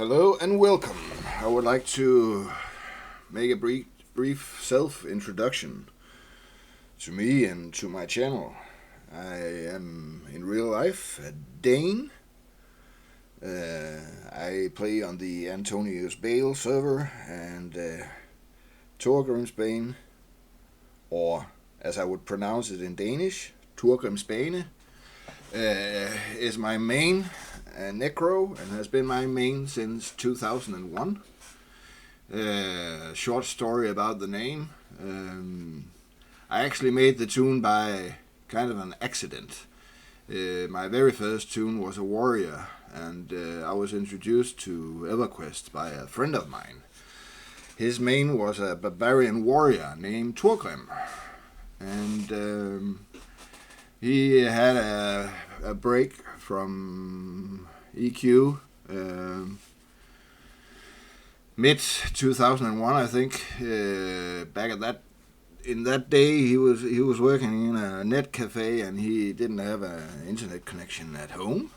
Hello and welcome. I would like to make a brief self-introduction to me and to my channel. I am in real life a Dane. I play on the Antonius server and Torgrimsbane, or as I would pronounce it in Danish, Torgrimsbane, is my main necro and has been my main since 2001. Short story about the name. I actually made the tune by kind of an accident. My very first tune was a warrior, and I was introduced to EverQuest by a friend of mine. His main was a barbarian warrior named Torgrim, and he had a break from EQ mid 2001, I think. Back at in that day, he was working in a net cafe, and he didn't have an internet connection at home.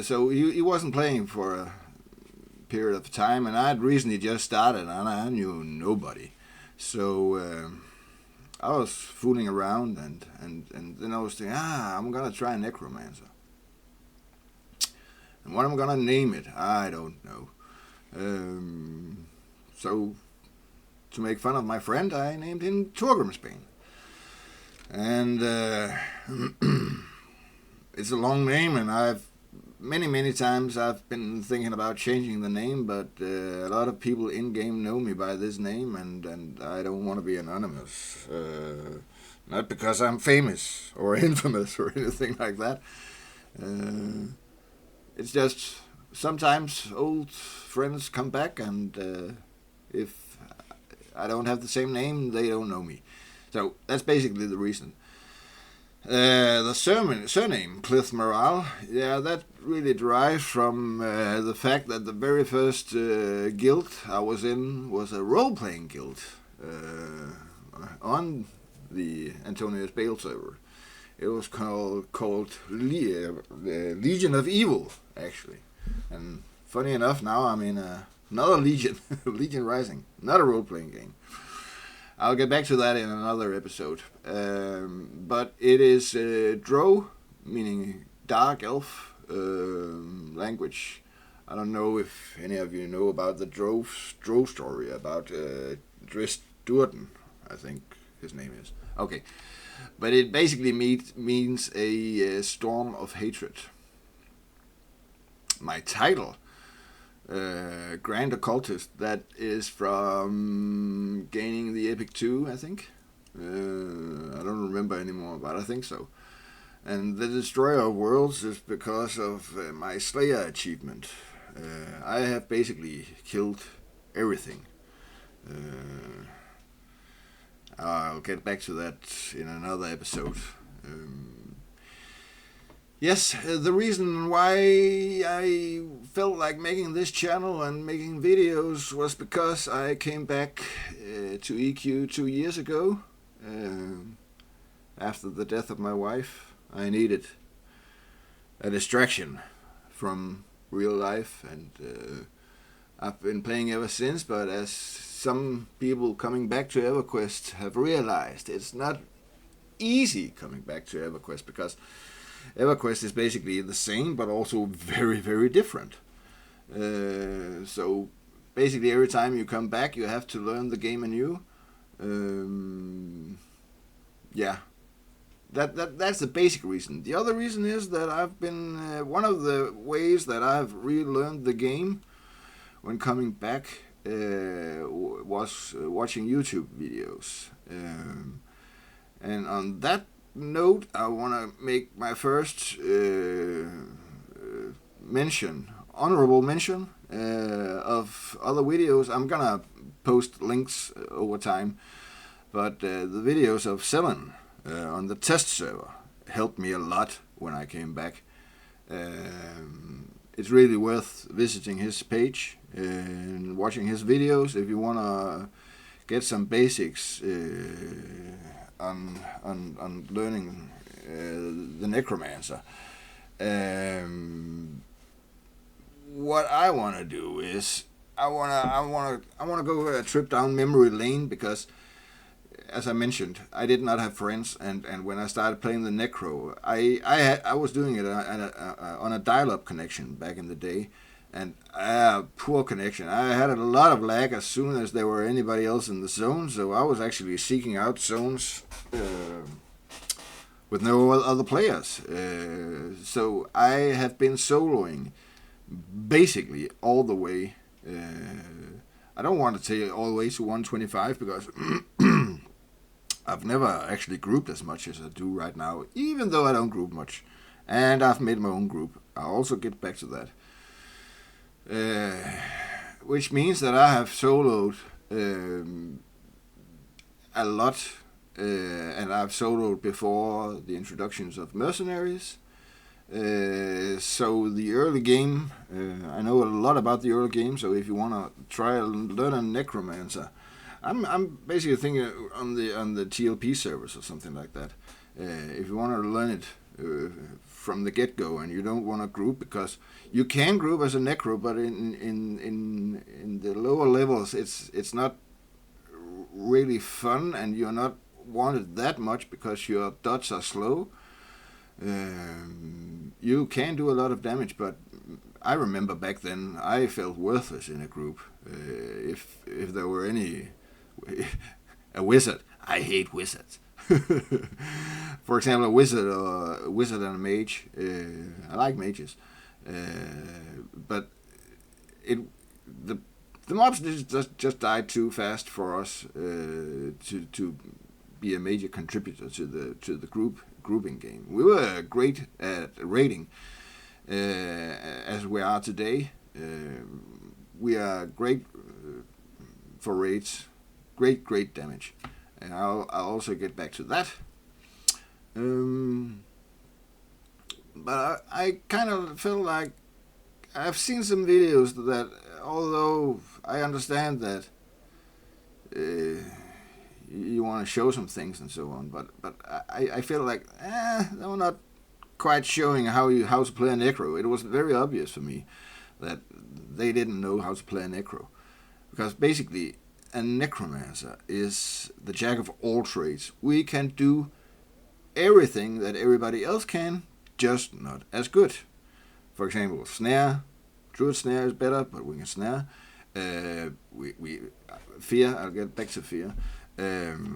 So he wasn't playing for a period of time, and I'd recently just started, and I knew nobody. So I was fooling around, and then I was thinking, I'm gonna try Necromancer. And what I'm gonna name it, I don't know. So to make fun of my friend, I named him Torgrimsbane. And it's a long name, and I've many times I've been thinking about changing the name, but a lot of people in-game know me by this name, and I don't want to be anonymous. Not because I'm famous or infamous or anything like that. It's just sometimes old friends come back, and if I don't have the same name, they don't know me. So that's basically the reason. The surname Phlith Maral, that really derives from the fact that the very first guild I was in was a role-playing guild on the Antonius server. It was called Legion of Evil, actually. And funny enough, now I'm in another Legion, Legion Rising, not a role-playing game. I'll get back to that in another episode. But it is Drow, meaning dark elf language. I don't know if any of you know about the Drow story about Drizzt Do'Urden, I think his name is. Okay. But it basically means a storm of hatred. My title, Grand Occultist, that is from Gaining the Epic 2, I think. I don't remember anymore, but I think so. And the Destroyer of Worlds is because of my Slayer achievement. I have basically killed everything. I'll get back to that in another episode. Yes, the reason why I felt like making this channel and making videos was because I came back to EQ 2 years ago. After the death of my wife, I needed a distraction from real life, and I've been playing ever since, but as some people coming back to EverQuest have realized, it's not easy coming back to EverQuest, because EverQuest is basically the same, but also very different. So basically every time you come back, you have to learn the game anew. That's the basic reason. The other reason is that I've been one of the ways that I've relearned the game when coming back was watching YouTube videos. And on that note, I want to make my first honorable mention of other videos. I'm gonna post links over time, but the videos of Seven on the test server helped me a lot when I came back. It's really worth visiting his page and watching his videos if you want to get some basics on learning the Necromancer. What I want to do is I want to go a trip down memory lane, because, as I mentioned, I did not have friends, and when I started playing the necro, I was doing it on a dial-up connection back in the day, and poor connection. I had a lot of lag as soon as there were anybody else in the zone, so I was actually seeking out zones with no other players. So I have been soloing basically all the way. I don't want to say all the way to 125, because I've never actually grouped as much as I do right now, even though I don't group much. And I've made my own group. I'll also get back to that. Which means that I have soloed a lot, and I've soloed before the introductions of mercenaries. So the early game, I know a lot about the early game. So if you want to try and learn a necromancer, I'm basically thinking on the TLP servers or something like that. If you want to learn it from the get-go, and you don't want to group, because you can group as a necro, but in the lower levels, it's not really fun, and you're not wanted that much because your dots are slow. You can do a lot of damage, but I remember back then I felt worthless in a group. If there were any a wizard, I hate wizards. For example, a wizard and a mage. I like mages, but the mobs just died too fast for us to be a major contributor to the grouping game. We were great at raiding, as we are today. We are great for raids, great damage, and I'll also get back to that. But I kind of feel like I've seen some videos that, although I understand that you want to show some things and so on, but I feel like they were not quite showing how to play a necro. It was very obvious for me that they didn't know how to play a necro, because basically a necromancer is the jack of all trades. We can do everything that everybody else can, just not as good. For example, snare. Druid snare is better, but we can snare. Fear. I'll get back to fear.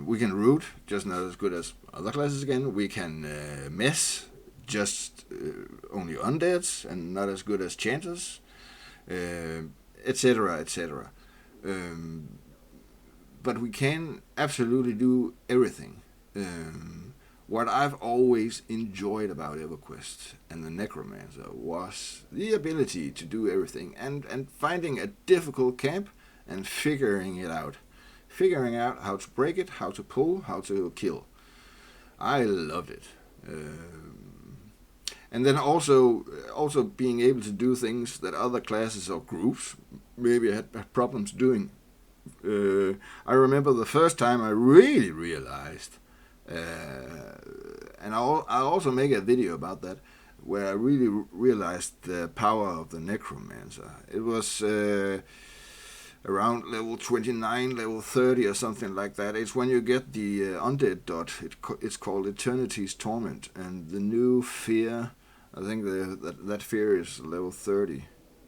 We can root, just not as good as other classes again. We can mess, just only undeads, and not as good as chanters, etc., etc. But we can absolutely do everything. What I've always enjoyed about EverQuest and the Necromancer was the ability to do everything, and finding a difficult camp and figuring it out. Figuring out how to break it, how to pull, how to kill. I loved it. And then also being able to do things that other classes or groups maybe had problems doing. I remember the first time I really realized, and I'll also make a video about that, where I really realized the power of the Necromancer. It was around level 29, level 30 or something like that. It's when you get the undead dot. It's called Eternity's Torment, and the new fear, I think that fear is level 30.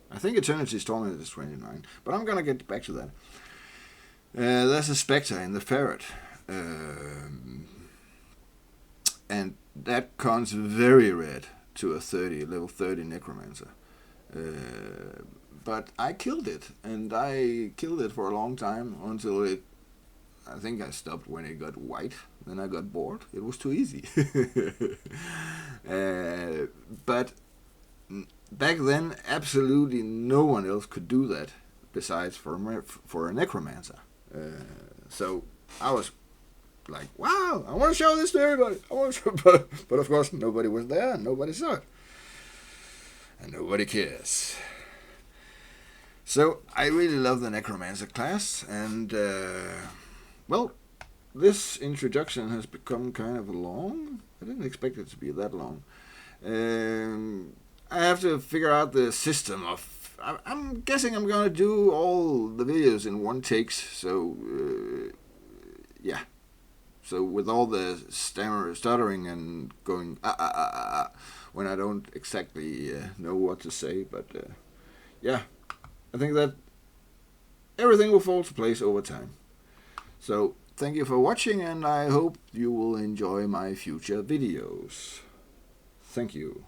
I think Eternity's Torment is 29, but I'm gonna get back to that. There's a Spectre in the Ferret, and that comes very red to a level 30 Necromancer. But I killed it, and I killed it for a long time until I think I stopped when it got white. Then I got bored. It was too easy. But back then, absolutely no one else could do that besides for a Necromancer. So I was like, wow, I want to show this to everybody. But of course, nobody was there, and nobody saw it. And nobody cares. So I really love the Necromancer class, and well, this introduction has become kind of long. I didn't expect it to be that long. I have to figure out the system of. I'm guessing I'm gonna do all the videos in one takes. So yeah. So with all the stuttering and going when I don't exactly know what to say, but yeah, I think that everything will fall to place over time. So thank you for watching, and I hope you will enjoy my future videos. Thank you.